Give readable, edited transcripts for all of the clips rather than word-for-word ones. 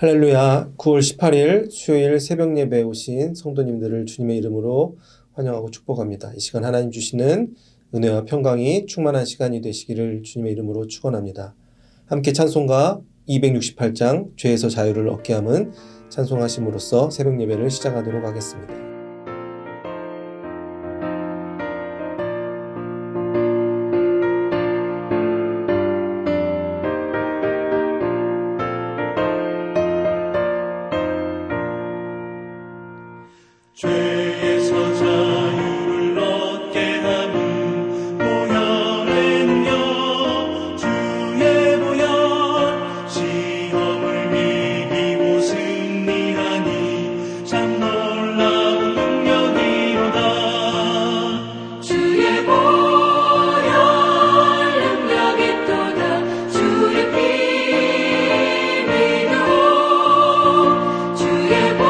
할렐루야. 9월 18일 수요일 새벽 예배에 오신 성도님들을 주님의 이름으로 환영하고 축복합니다. 이 시간 하나님 주시는 은혜와 평강이 충만한 시간이 되시기를 주님의 이름으로 축원합니다. 함께 찬송가 268장 죄에서 자유를 얻게 함은 찬송하심으로써 새벽 예배를 시작하도록 하겠습니다. 죄에서 자유를 얻게 함은 보혈은요 주의 보혈 시험을 이기고 승리하니 참 놀라운 능력이로다. 주의 보혈 능력이 또다. 주의 피 믿어 주의 보혈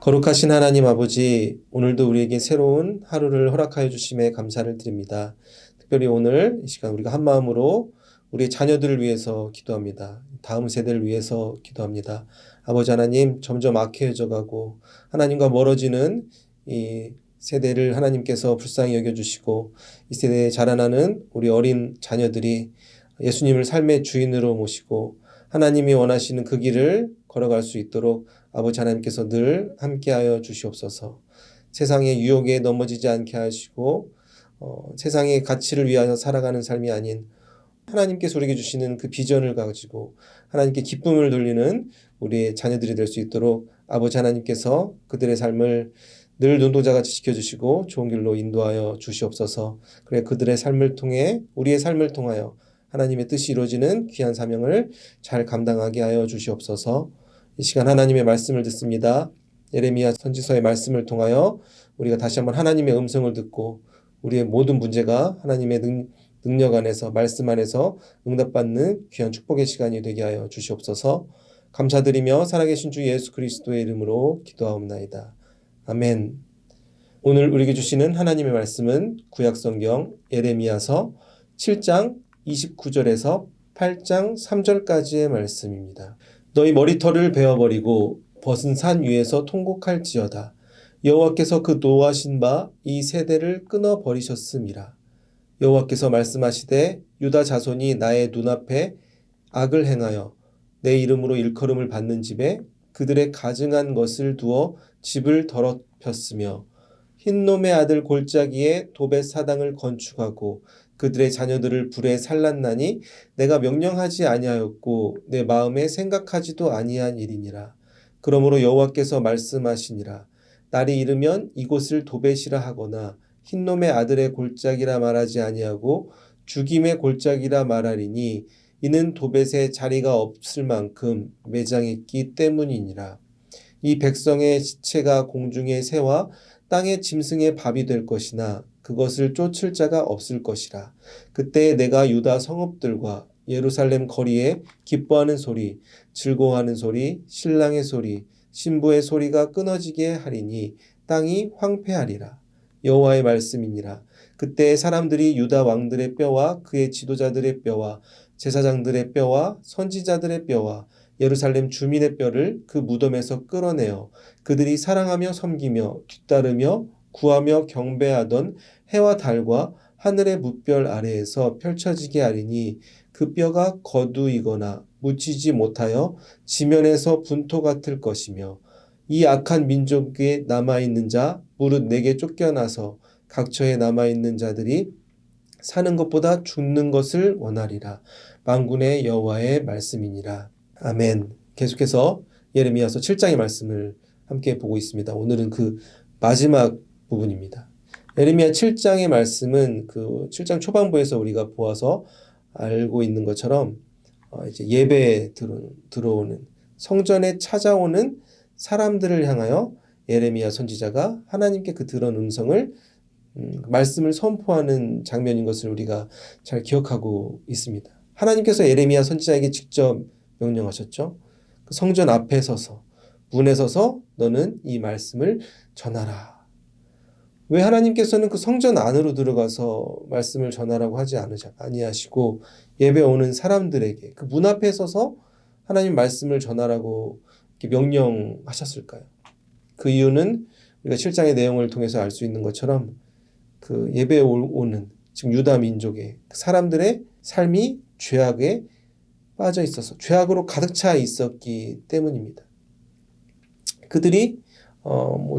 거룩하신 하나님 아버지, 오늘도 우리에게 새로운 하루를 허락하여 주심에 감사를 드립니다. 특별히 오늘 이 시간 우리가 한 마음으로 우리 자녀들을 위해서 기도합니다. 다음 세대를 위해서 기도합니다. 아버지 하나님, 점점 악해져 가고 하나님과 멀어지는 이 세대를 하나님께서 불쌍히 여겨주시고 이 세대에 자라나는 우리 어린 자녀들이 예수님을 삶의 주인으로 모시고 하나님이 원하시는 그 길을 걸어갈 수 있도록 아버지 하나님께서 늘 함께하여 주시옵소서. 세상의 유혹에 넘어지지 않게 하시고 세상의 가치를 위하여 살아가는 삶이 아닌 하나님께서 우리에게 주시는 그 비전을 가지고 하나님께 기쁨을 돌리는 우리의 자녀들이 될 수 있도록 아버지 하나님께서 그들의 삶을 늘 눈동자같이 지켜주시고 좋은 길로 인도하여 주시옵소서. 그래 그들의 삶을 통해 우리의 삶을 통하여 하나님의 뜻이 이루어지는 귀한 사명을 잘 감당하게 하여 주시옵소서. 이 시간 하나님의 말씀을 듣습니다. 예레미야 선지서의 말씀을 통하여 우리가 다시 한번 하나님의 음성을 듣고 우리의 모든 문제가 하나님의 능력 안에서 말씀 안에서 응답받는 귀한 축복의 시간이 되게 하여 주시옵소서. 감사드리며 살아계신 주 예수 그리스도의 이름으로 기도하옵나이다. 아멘. 오늘 우리에게 주시는 하나님의 말씀은 구약성경 예레미야서 7장 29절에서 8장 3절까지의 말씀입니다. 너희 머리털을 베어버리고 벗은 산 위에서 통곡할지어다. 여호와께서 그 노하신 바 이 세대를 끊어 버리셨음이라. 여호와께서 말씀하시되 유다 자손이 나의 눈앞에 악을 행하여 내 이름으로 일컬음을 받는 집에 그들의 가증한 것을 두어 집을 더럽혔으며 흰놈의 아들 골짜기에 도벳 사당을 건축하고 그들의 자녀들을 불에 살랐나니 내가 명령하지 아니하였고 내 마음에 생각하지도 아니한 일이니라. 그러므로 여호와께서 말씀하시니라. 날이 이르면 이곳을 도벳이라 하거나 흰놈의 아들의 골짜기라 말하지 아니하고 죽임의 골짜기라 말하리니 이는 도벳에 자리가 없을 만큼 매장했기 때문이니라. 이 백성의 시체가 공중의 새와 땅의 짐승의 밥이 될 것이나 그것을 쫓을 자가 없을 것이라. 그때 내가 유다 성읍들과 예루살렘 거리에 기뻐하는 소리, 즐거워하는 소리, 신랑의 소리, 신부의 소리가 끊어지게 하리니 땅이 황폐하리라. 여호와의 말씀이니라. 그때 사람들이 유다 왕들의 뼈와 그의 지도자들의 뼈와 제사장들의 뼈와 선지자들의 뼈와 예루살렘 주민의 뼈를 그 무덤에서 끌어내어 그들이 사랑하며 섬기며 뒤따르며 구하며 경배하던 해와 달과 하늘의 무별 아래에서 펼쳐지게 하리니 그 뼈가 거두이거나 묻히지 못하여 지면에서 분토 같을 것이며 이 악한 민족에 남아있는 자 무릇 내게 쫓겨나서 각처에 남아있는 자들이 사는 것보다 죽는 것을 원하리라. 만군의 여호와의 말씀이니라. 아멘. 계속해서 예레미야서 7장의 말씀을 함께 보고 있습니다. 오늘은 그 마지막 부분입니다. 예레미야 7장의 말씀은 그 7장 초반부에서 우리가 보아서 알고 있는 것처럼 이제 예배에 들어오는 성전에 찾아오는 사람들을 향하여 예레미야 선지자가 하나님께 그 들은 음성을 말씀을 선포하는 장면인 것을 우리가 잘 기억하고 있습니다. 하나님께서 예레미야 선지자에게 직접 명령하셨죠. 그 성전 앞에 서서 문에 서서 너는 이 말씀을 전하라. 왜 하나님께서는 그 성전 안으로 들어가서 말씀을 전하라고 하지 아니하시고 예배 오는 사람들에게 그 문 앞에 서서 하나님 말씀을 전하라고 이렇게 명령하셨을까요? 그 이유는 우리가 7장의 내용을 통해서 알 수 있는 것처럼 그 예배에 오는 지금 유다 민족의 사람들의 삶이 죄악에 빠져 있어서 죄악으로 가득 차 있었기 때문입니다. 그들이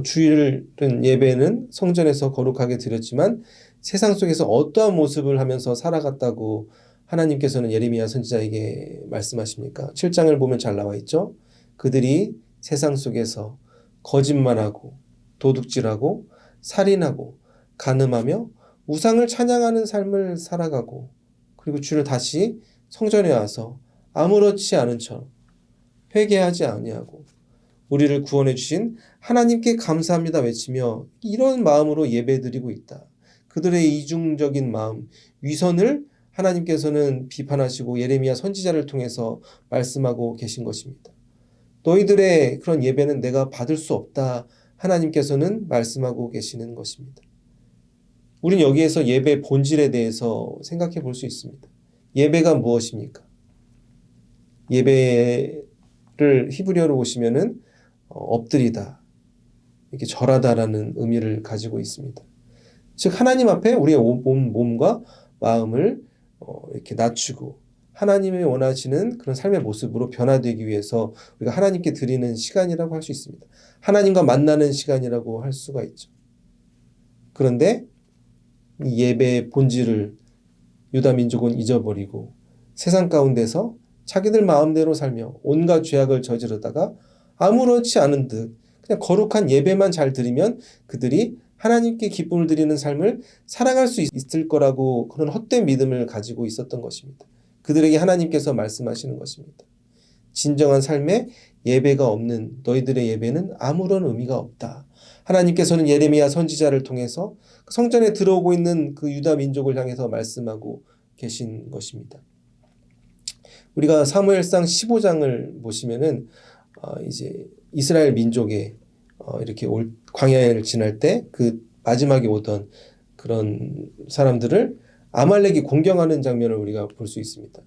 주일은 예배는 성전에서 거룩하게 드렸지만 세상 속에서 어떠한 모습을 하면서 살아갔다고 하나님께서는 예레미야 선지자에게 말씀하십니까? 7장을 보면 잘 나와 있죠. 그들이 세상 속에서 거짓말하고 도둑질하고 살인하고 간음하며 우상을 찬양하는 삶을 살아가고 그리고 주를 다시 성전에 와서 아무렇지 않은 척 회개하지 아니하고 우리를 구원해 주신 하나님께 감사합니다 외치며 이런 마음으로 예배드리고 있다. 그들의 이중적인 마음, 위선을 하나님께서는 비판하시고 예레미야 선지자를 통해서 말씀하고 계신 것입니다. 너희들의 그런 예배는 내가 받을 수 없다. 하나님께서는 말씀하고 계시는 것입니다. 우리는 여기에서 예배 본질에 대해서 생각해 볼 수 있습니다. 예배가 무엇입니까? 예배를 히브리어로 보시면은 엎드리다, 이렇게 절하다라는 의미를 가지고 있습니다. 즉 하나님 앞에 우리의 몸과 마음을 이렇게 낮추고 하나님이 원하시는 그런 삶의 모습으로 변화되기 위해서 우리가 하나님께 드리는 시간이라고 할 수 있습니다. 하나님과 만나는 시간이라고 할 수가 있죠. 그런데 이 예배의 본질을 유다 민족은 잊어버리고 세상 가운데서 자기들 마음대로 살며 온갖 죄악을 저지르다가 아무렇지 않은 듯 그냥 거룩한 예배만 잘 드리면 그들이 하나님께 기쁨을 드리는 삶을 살아갈 수 있을 거라고 그런 헛된 믿음을 가지고 있었던 것입니다. 그들에게 하나님께서 말씀하시는 것입니다. 진정한 삶에 예배가 없는 너희들의 예배는 아무런 의미가 없다. 하나님께서는 예레미야 선지자를 통해서 성전에 들어오고 있는 그 유다 민족을 향해서 말씀하고 계신 것입니다. 우리가 사무엘상 15장을 보시면은 이제 이스라엘 민족의 이렇게 광야를 지날 때 그 마지막에 오던 그런 사람들을 아말렉이 공경하는 장면을 우리가 볼 수 있습니다.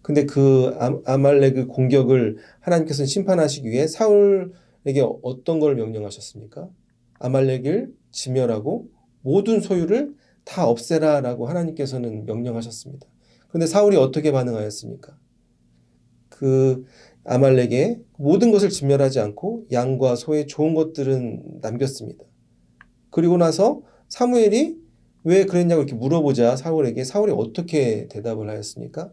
근데 그 아말렉의 공격을 하나님께서는 심판하시기 위해 사울에게 어떤 걸 명령하셨습니까? 아말렉을 진멸하고 모든 소유를 다 없애라라고 하나님께서는 명령하셨습니다. 그런데 사울이 어떻게 반응하였습니까? 그 아말렉의 모든 것을 진멸하지 않고 양과 소의 좋은 것들은 남겼습니다. 그리고 나서 사무엘이 왜 그랬냐고 이렇게 물어보자 사울이 어떻게 대답을 하였습니까?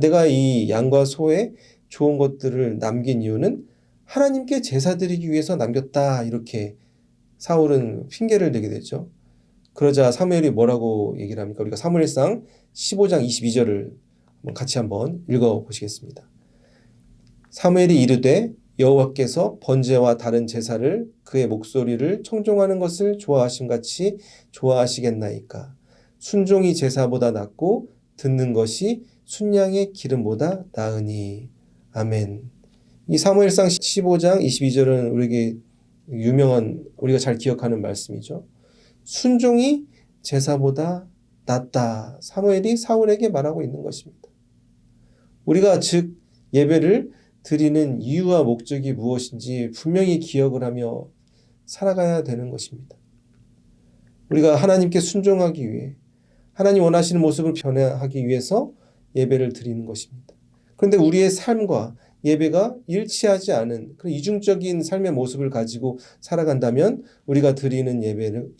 내가 이 양과 소의 좋은 것들을 남긴 이유는 하나님께 제사 드리기 위해서 남겼다. 이렇게 사울은 핑계를 대게 되죠. 그러자 사무엘이 뭐라고 얘기를 합니까? 우리가 사무엘상 15장 22절을 같이 한번 읽어보시겠습니다. 사무엘이 이르되 여호와께서 번제와 다른 제사를 그의 목소리를 청종하는 것을 좋아하심같이 좋아하시겠나이까. 순종이 제사보다 낫고 듣는 것이 순양의 기름보다 나으니. 아멘. 이 사무엘상 15장 22절은 우리에게 유명한, 우리가 잘 기억하는 말씀이죠. 순종이 제사보다 낫다. 사무엘이 사울에게 말하고 있는 것입니다. 우리가 즉 예배를 드리는 이유와 목적이 무엇인지 분명히 기억을 하며 살아가야 되는 것입니다. 우리가 하나님께 순종하기 위해, 하나님 원하시는 모습을 변화하기 위해서 예배를 드리는 것입니다. 그런데 우리의 삶과 예배가 일치하지 않은 그런 이중적인 삶의 모습을 가지고 살아간다면 우리가 드리는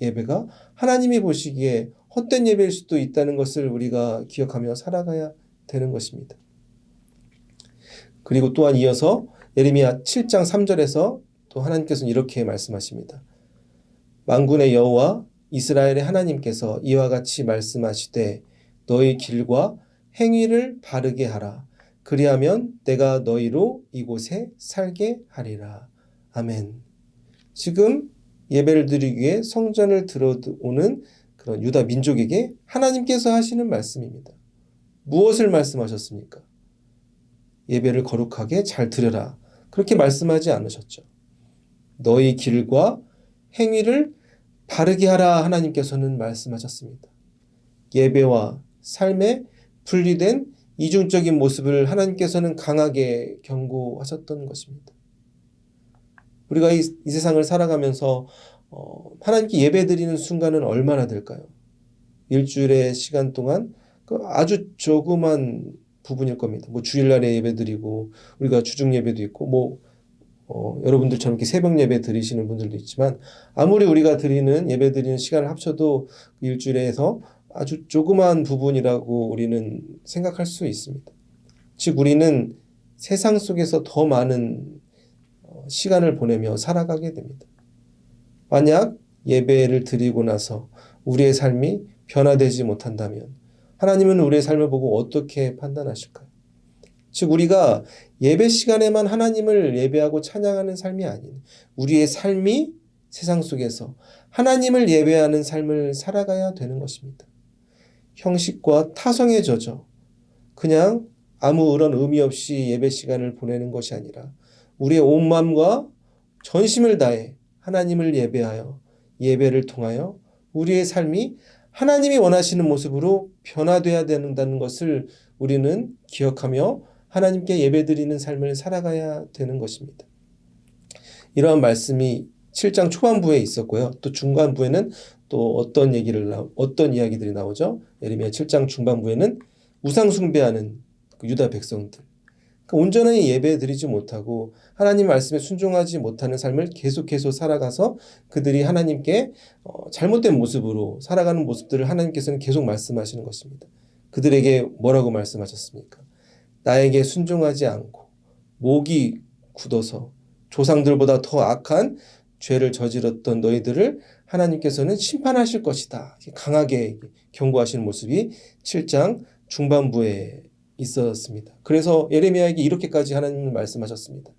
예배가 하나님이 보시기에 헛된 예배일 수도 있다는 것을 우리가 기억하며 살아가야 되는 것입니다. 그리고 또한 이어서 예레미야 7장 3절에서 또 하나님께서는 이렇게 말씀하십니다. 만군의 여호와 이스라엘의 하나님께서 이와 같이 말씀하시되 너희 길과 행위를 바르게 하라. 그리하면 내가 너희로 이곳에 살게 하리라. 아멘. 지금 예배를 드리기 위해 성전을 들어오는 그런 유다 민족에게 하나님께서 하시는 말씀입니다. 무엇을 말씀하셨습니까? 예배를 거룩하게 잘 드려라. 그렇게 말씀하지 않으셨죠. 너희 길과 행위를 바르게 하라 하나님께서는 말씀하셨습니다. 예배와 삶에 분리된 이중적인 모습을 하나님께서는 강하게 경고하셨던 것입니다. 우리가 이 세상을 살아가면서 하나님께 예배드리는 순간은 얼마나 될까요? 일주일의 시간 동안 아주 조그만 부분일 겁니다. 주일날에 예배드리고 우리가 주중 예배도 있고 여러분들처럼 이렇게 새벽 예배 드리시는 분들도 있지만 아무리 우리가 드리는 예배 드리는 시간을 합쳐도 일주일에서 아주 조그만 부분이라고 우리는 생각할 수 있습니다. 즉 우리는 세상 속에서 더 많은 시간을 보내며 살아가게 됩니다. 만약 예배를 드리고 나서 우리의 삶이 변화되지 못한다면 하나님은 우리의 삶을 보고 어떻게 판단하실까요? 즉 우리가 예배 시간에만 하나님을 예배하고 찬양하는 삶이 아닌 우리의 삶이 세상 속에서 하나님을 예배하는 삶을 살아가야 되는 것입니다. 형식과 타성에 젖어 그냥 아무런 의미 없이 예배 시간을 보내는 것이 아니라 우리의 온 마음과 전심을 다해 하나님을 예배하여 예배를 통하여 우리의 삶이 하나님이 원하시는 모습으로 변화되어야 된다는 것을 우리는 기억하며 하나님께 예배드리는 삶을 살아가야 되는 것입니다. 이러한 말씀이 7장 초반부에 있었고요. 또 중간부에는 또 어떤 이야기들이 나오죠? 예레미야 7장 중반부에는 우상 숭배하는 유다 백성들. 온전히 예배드리지 못하고 하나님 말씀에 순종하지 못하는 삶을 계속해서 살아가서 그들이 하나님께 잘못된 모습으로 살아가는 모습들을 하나님께서는 계속 말씀하시는 것입니다. 그들에게 뭐라고 말씀하셨습니까? 나에게 순종하지 않고 목이 굳어서 조상들보다 더 악한 죄를 저질렀던 너희들을 하나님께서는 심판하실 것이다. 강하게 경고하시는 모습이 7장 중반부에 있었습니다. 그래서 예레미야에게 이렇게까지 하나님은 말씀하셨습니다.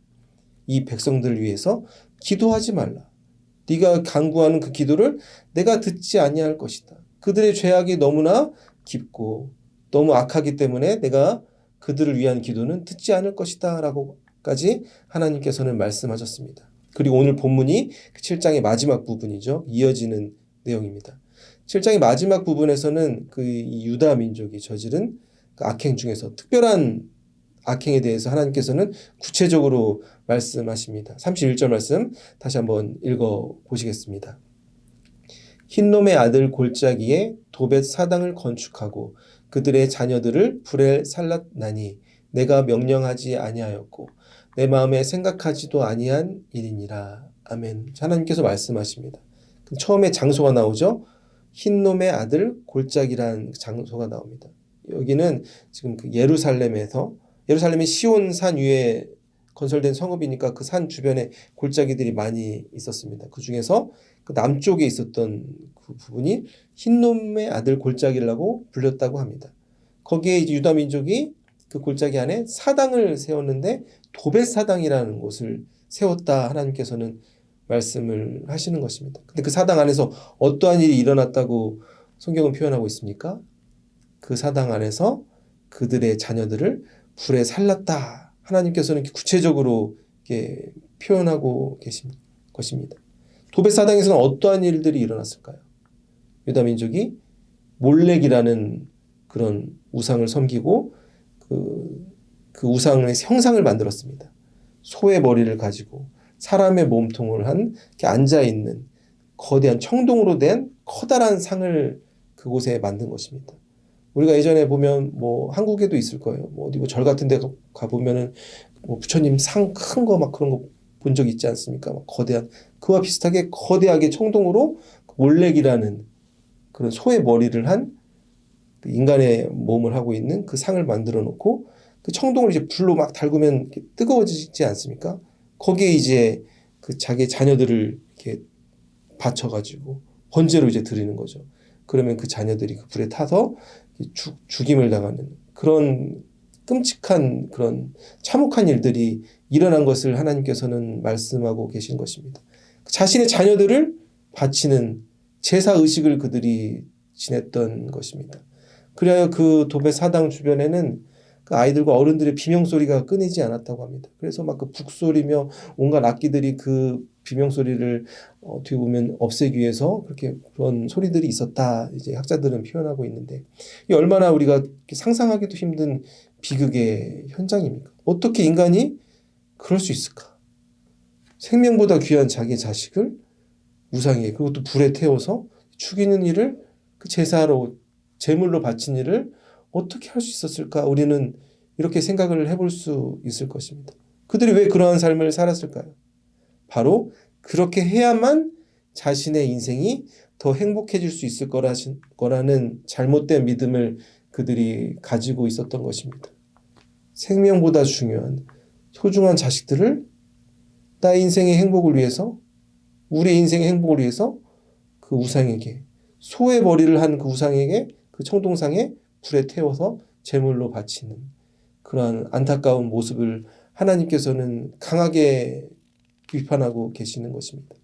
이 백성들을 위해서 기도하지 말라. 네가 간구하는 그 기도를 내가 듣지 아니할 것이다. 그들의 죄악이 너무나 깊고 너무 악하기 때문에 내가 그들을 위한 기도는 듣지 않을 것이다 라고까지 하나님께서는 말씀하셨습니다. 그리고 오늘 본문이 7장의 마지막 부분이죠. 이어지는 내용입니다. 7장의 마지막 부분에서는 그 유다 민족이 저지른 그 악행 중에서 특별한 악행에 대해서 하나님께서는 구체적으로 말씀하십니다. 31절 말씀 다시 한번 읽어보시겠습니다. 흰놈의 아들 골짜기에 도벳 사당을 건축하고 그들의 자녀들을 불에 살랐나니 내가 명령하지 아니하였고 내 마음에 생각하지도 아니한 일이니라. 아멘. 하나님께서 말씀하십니다. 처음에 장소가 나오죠. 흰놈의 아들 골짜기라는 장소가 나옵니다. 여기는 지금 그 예루살렘이 시온 산 위에 건설된 성읍이니까 그 산 주변에 골짜기들이 많이 있었습니다. 그 중에서 그 남쪽에 있었던 그 부분이 흰놈의 아들 골짜기라고 불렸다고 합니다. 거기에 이제 유다 민족이 그 골짜기 안에 사당을 세웠는데 도벳 사당이라는 곳을 세웠다 하나님께서는 말씀을 하시는 것입니다. 근데 그 사당 안에서 어떠한 일이 일어났다고 성경은 표현하고 있습니까? 그 사당 안에서 그들의 자녀들을 불에 살랐다. 하나님께서는 구체적으로 이렇게 표현하고 계신 것입니다. 도벳 사당에서는 어떠한 일들이 일어났을까요? 유다 민족이 몰렉이라는 그런 우상을 섬기고 그 우상의 형상을 만들었습니다. 소의 머리를 가지고 사람의 몸통을 한 이렇게 앉아있는 거대한 청동으로 된 커다란 상을 그곳에 만든 것입니다. 우리가 예전에 보면 뭐 한국에도 있을 거예요. 뭐 어디 뭐 절 같은 데 가보면은 뭐 부처님 상 큰 거 막 그런 거 본 적 있지 않습니까? 막 거대한 그와 비슷하게 거대하게 청동으로 몰렉이라는 그런 소의 머리를 한 인간의 몸을 하고 있는 그 상을 만들어 놓고 그 청동을 이제 불로 막 달구면 뜨거워지지 않습니까? 거기에 이제 그 자기 자녀들을 이렇게 바쳐가지고 번제로 이제 드리는 거죠. 그러면 그 자녀들이 그 불에 타서 죽임을 당하는 그런 끔찍한 그런 참혹한 일들이 일어난 것을 하나님께서는 말씀하고 계신 것입니다. 자신의 자녀들을 바치는 제사 의식을 그들이 지냈던 것입니다. 그래야 그 도벳 사당 주변에는 그 아이들과 어른들의 비명소리가 끊이지 않았다고 합니다. 그래서 막 그 북소리며 온갖 악기들이 그 비명소리를 어떻게 보면 없애기 위해서 그렇게 그런 소리들이 있었다. 이제 학자들은 표현하고 있는데 이 얼마나 우리가 상상하기도 힘든 비극의 현장입니까? 어떻게 인간이 그럴 수 있을까? 생명보다 귀한 자기 자식을 우상에게 그것도 불에 태워서 죽이는 일을 그 제사로 제물로 바친 일을 어떻게 할 수 있었을까? 우리는 이렇게 생각을 해볼 수 있을 것입니다. 그들이 왜 그러한 삶을 살았을까요? 바로 그렇게 해야만 자신의 인생이 더 행복해질 수 있을 거라는 잘못된 믿음을 그들이 가지고 있었던 것입니다. 생명보다 중요한 소중한 자식들을 나의 인생의 행복을 위해서, 우리 인생의 행복을 위해서 그 우상에게, 소의 머리를 한 그 우상에게 그 청동상에 불에 태워서 제물로 바치는 그러한 안타까운 모습을 하나님께서는 강하게 비판하고 계시는 것입니다.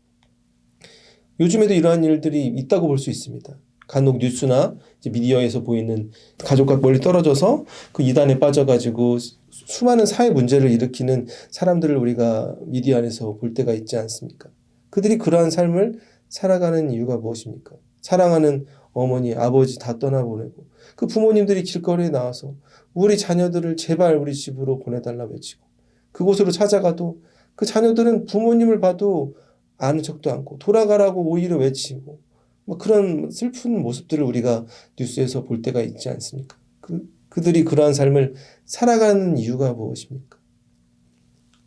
요즘에도 이러한 일들이 있다고 볼 수 있습니다. 간혹 뉴스나 미디어에서 보이는 가족과 멀리 떨어져서 그 이단에 빠져가지고 수많은 사회 문제를 일으키는 사람들을 우리가 미디어 안에서 볼 때가 있지 않습니까? 그들이 그러한 삶을 살아가는 이유가 무엇입니까? 사랑하는 어머니, 아버지 다 떠나보내고 그 부모님들이 길거리에 나와서 우리 자녀들을 제발 우리 집으로 보내달라 외치고 그곳으로 찾아가도 그 자녀들은 부모님을 봐도 아는 척도 않고 돌아가라고 오히려 외치고 뭐 그런 슬픈 모습들을 우리가 뉴스에서 볼 때가 있지 않습니까? 그들이 그러한 삶을 살아가는 이유가 무엇입니까?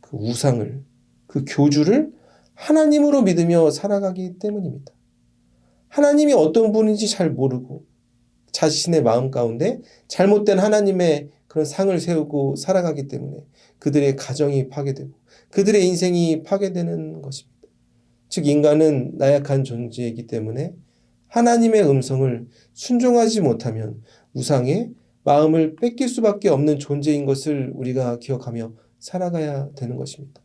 그 우상을, 그 교주를 하나님으로 믿으며 살아가기 때문입니다. 하나님이 어떤 분인지 잘 모르고 자신의 마음 가운데 잘못된 하나님의 그런 상을 세우고 살아가기 때문에 그들의 가정이 파괴되고 그들의 인생이 파괴되는 것입니다. 즉 인간은 나약한 존재이기 때문에 하나님의 음성을 순종하지 못하면 우상의 마음을 뺏길 수밖에 없는 존재인 것을 우리가 기억하며 살아가야 되는 것입니다.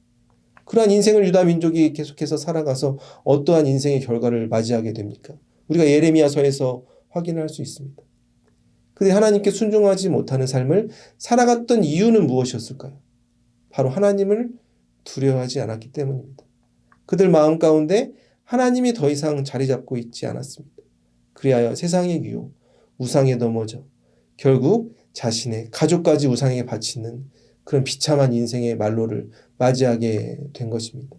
그러한 인생을 유다 민족이 계속해서 살아가서 어떠한 인생의 결과를 맞이하게 됩니까? 우리가 예레미야서에서 확인할 수 있습니다. 그들이 하나님께 순종하지 못하는 삶을 살아갔던 이유는 무엇이었을까요? 바로 하나님을 두려워하지 않았기 때문입니다. 그들 마음 가운데 하나님이 더 이상 자리 잡고 있지 않았습니다. 그리하여 세상의 유혹, 우상에 넘어져 결국 자신의 가족까지 우상에게 바치는 그런 비참한 인생의 말로를 맞이하게 된 것입니다.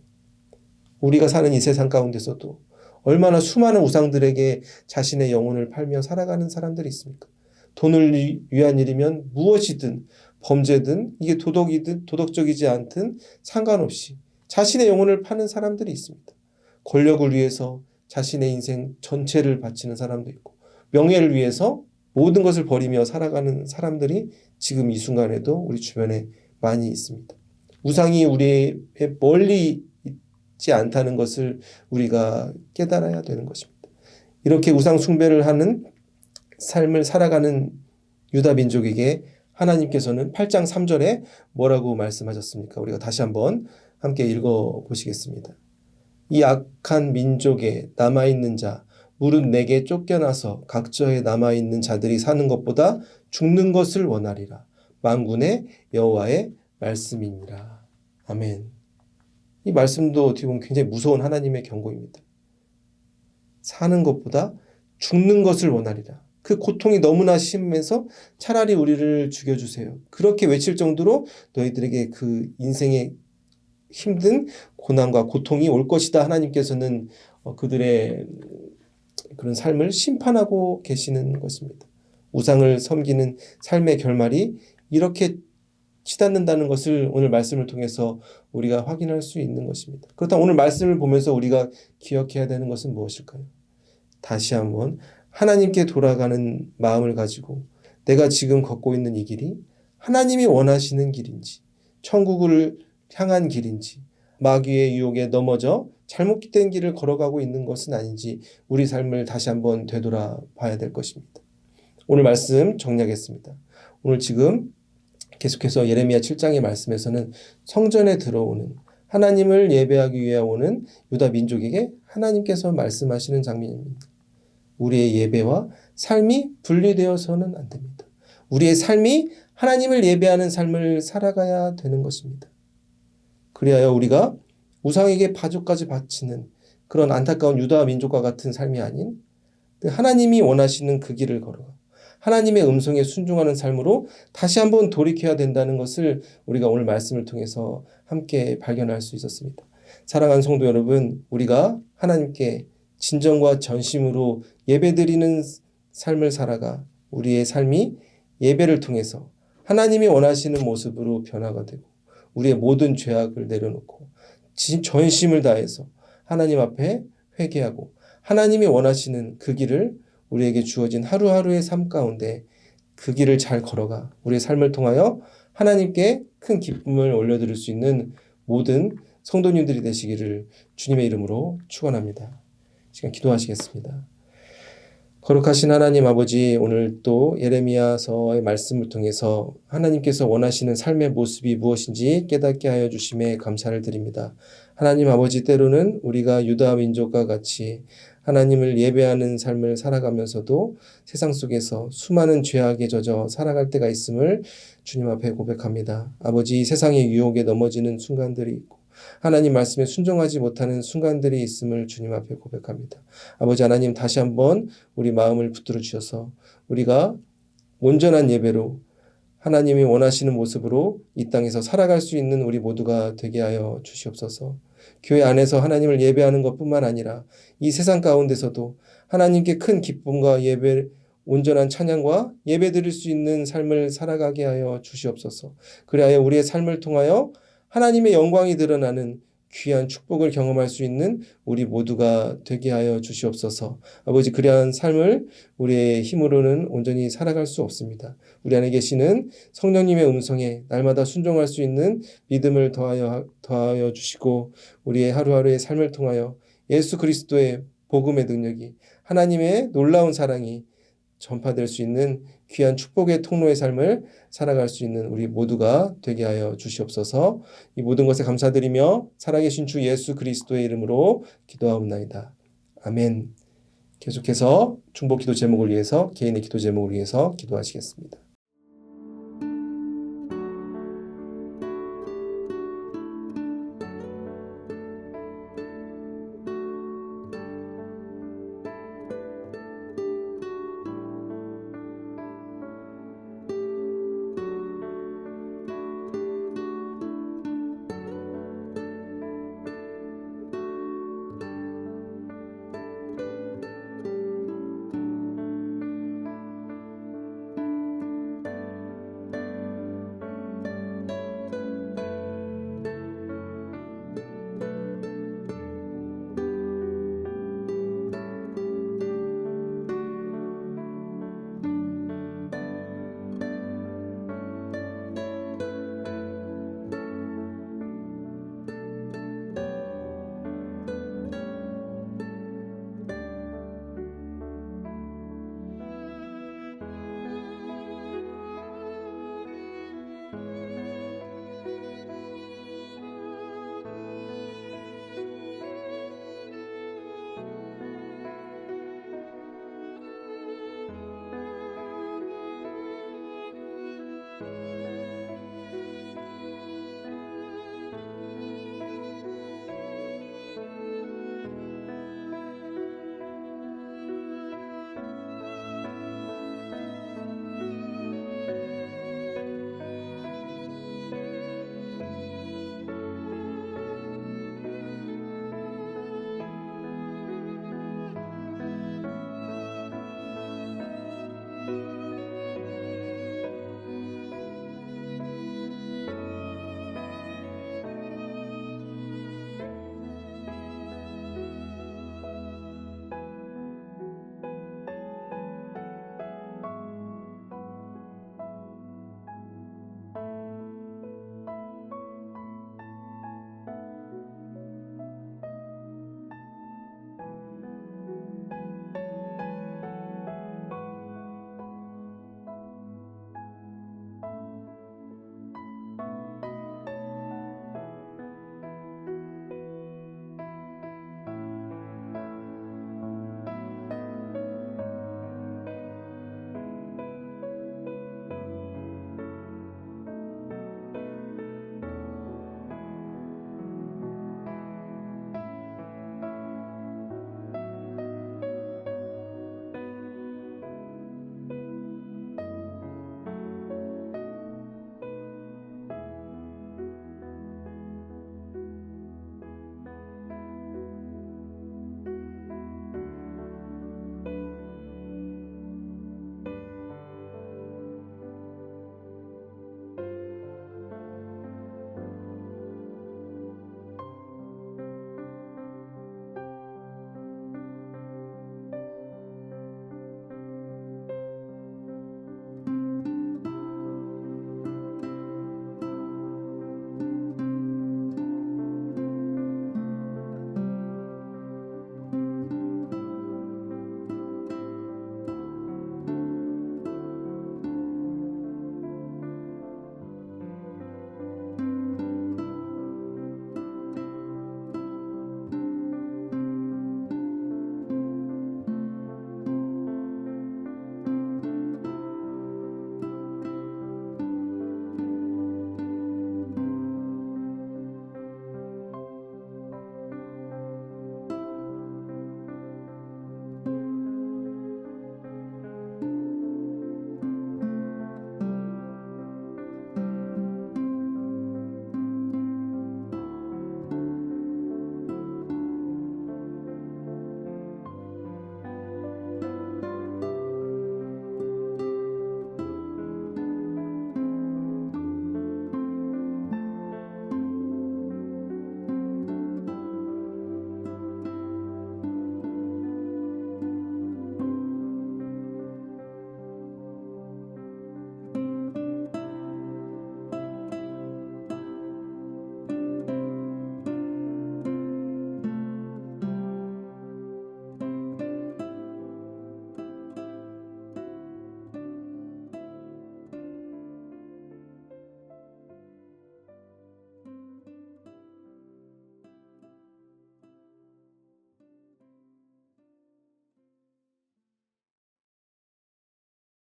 우리가 사는 이 세상 가운데서도 얼마나 수많은 우상들에게 자신의 영혼을 팔며 살아가는 사람들이 있습니까? 돈을 위한 일이면 무엇이든 범죄든 이게 도덕이든 도덕적이지 않든 상관없이 자신의 영혼을 파는 사람들이 있습니다. 권력을 위해서 자신의 인생 전체를 바치는 사람도 있고 명예를 위해서 모든 것을 버리며 살아가는 사람들이 지금 이 순간에도 우리 주변에 많이 있습니다. 우상이 우리의 멀리 있지 않다는 것을 우리가 깨달아야 되는 것입니다. 이렇게 우상 숭배를 하는 삶을 살아가는 유다 민족에게 하나님께서는 8장 3절에 뭐라고 말씀하셨습니까? 우리가 다시 한번 함께 읽어보시겠습니다. 이 악한 민족에 남아있는 자 무릇 내게 쫓겨나서 각처에 남아있는 자들이 사는 것보다 죽는 것을 원하리라. 만군의 여호와의 말씀이니라. 아멘. 이 말씀도 어떻게 보면 굉장히 무서운 하나님의 경고입니다. 사는 것보다 죽는 것을 원하리라. 그 고통이 너무나 심해서 차라리 우리를 죽여주세요. 그렇게 외칠 정도로 너희들에게 그 인생의 힘든 고난과 고통이 올 것이다. 하나님께서는 그들의 그런 삶을 심판하고 계시는 것입니다. 우상을 섬기는 삶의 결말이 이렇게 치닫는다는 것을 오늘 말씀을 통해서 우리가 확인할 수 있는 것입니다. 그렇다면 오늘 말씀을 보면서 우리가 기억해야 되는 것은 무엇일까요? 다시 한번 하나님께 돌아가는 마음을 가지고 내가 지금 걷고 있는 이 길이 하나님이 원하시는 길인지 천국을 향한 길인지 마귀의 유혹에 넘어져 잘못된 길을 걸어가고 있는 것은 아닌지 우리 삶을 다시 한번 되돌아봐야 될 것입니다. 오늘 말씀 정리하겠습니다. 오늘 지금 계속해서 예레미야 7장의 말씀에서는 성전에 들어오는 하나님을 예배하기 위해 오는 유다 민족에게 하나님께서 말씀하시는 장면입니다. 우리의 예배와 삶이 분리되어서는 안 됩니다. 우리의 삶이 하나님을 예배하는 삶을 살아가야 되는 것입니다. 그리하여 우리가 우상에게 바조까지 바치는 그런 안타까운 유다 민족과 같은 삶이 아닌 하나님이 원하시는 그 길을 걸어가 하나님의 음성에 순종하는 삶으로 다시 한번 돌이켜야 된다는 것을 우리가 오늘 말씀을 통해서 함께 발견할 수 있었습니다. 사랑하는 성도 여러분, 우리가 하나님께 진정과 전심으로 예배드리는 삶을 살아가 우리의 삶이 예배를 통해서 하나님이 원하시는 모습으로 변화가 되고 우리의 모든 죄악을 내려놓고 전심을 다해서 하나님 앞에 회개하고 하나님이 원하시는 그 길을 우리에게 주어진 하루하루의 삶 가운데 그 길을 잘 걸어가 우리의 삶을 통하여 하나님께 큰 기쁨을 올려드릴 수 있는 모든 성도님들이 되시기를 주님의 이름으로 축원합니다. 시간 기도하시겠습니다. 거룩하신 하나님 아버지, 오늘 또 예레미야서의 말씀을 통해서 하나님께서 원하시는 삶의 모습이 무엇인지 깨닫게 하여 주심에 감사를 드립니다. 하나님 아버지, 때로는 우리가 유다 민족과 같이 하나님을 예배하는 삶을 살아가면서도 세상 속에서 수많은 죄악에 젖어 살아갈 때가 있음을 주님 앞에 고백합니다. 아버지, 이 세상의 유혹에 넘어지는 순간들이 있고 하나님 말씀에 순종하지 못하는 순간들이 있음을 주님 앞에 고백합니다. 아버지 하나님, 다시 한번 우리 마음을 붙들어 주셔서 우리가 온전한 예배로 하나님이 원하시는 모습으로 이 땅에서 살아갈 수 있는 우리 모두가 되게 하여 주시옵소서. 교회 안에서 하나님을 예배하는 것뿐만 아니라 이 세상 가운데서도 하나님께 큰 기쁨과 예배, 온전한 찬양과 예배 드릴 수 있는 삶을 살아가게 하여 주시옵소서. 그리하여 우리의 삶을 통하여 하나님의 영광이 드러나는 귀한 축복을 경험할 수 있는 우리 모두가 되게 하여 주시옵소서. 아버지, 그러한 삶을 우리의 힘으로는 온전히 살아갈 수 없습니다. 우리 안에 계시는 성령님의 음성에 날마다 순종할 수 있는 믿음을 더하여 주시고 우리의 하루하루의 삶을 통하여 예수 그리스도의 복음의 능력이 하나님의 놀라운 사랑이 전파될 수 있는 귀한 축복의 통로의 삶을 살아갈 수 있는 우리 모두가 되게 하여 주시옵소서. 이 모든 것에 감사드리며 살아계신 주 예수 그리스도의 이름으로 기도하옵나이다. 아멘. 계속해서 중보 기도 제목을 위해서 개인의 기도 제목을 위해서 기도하시겠습니다.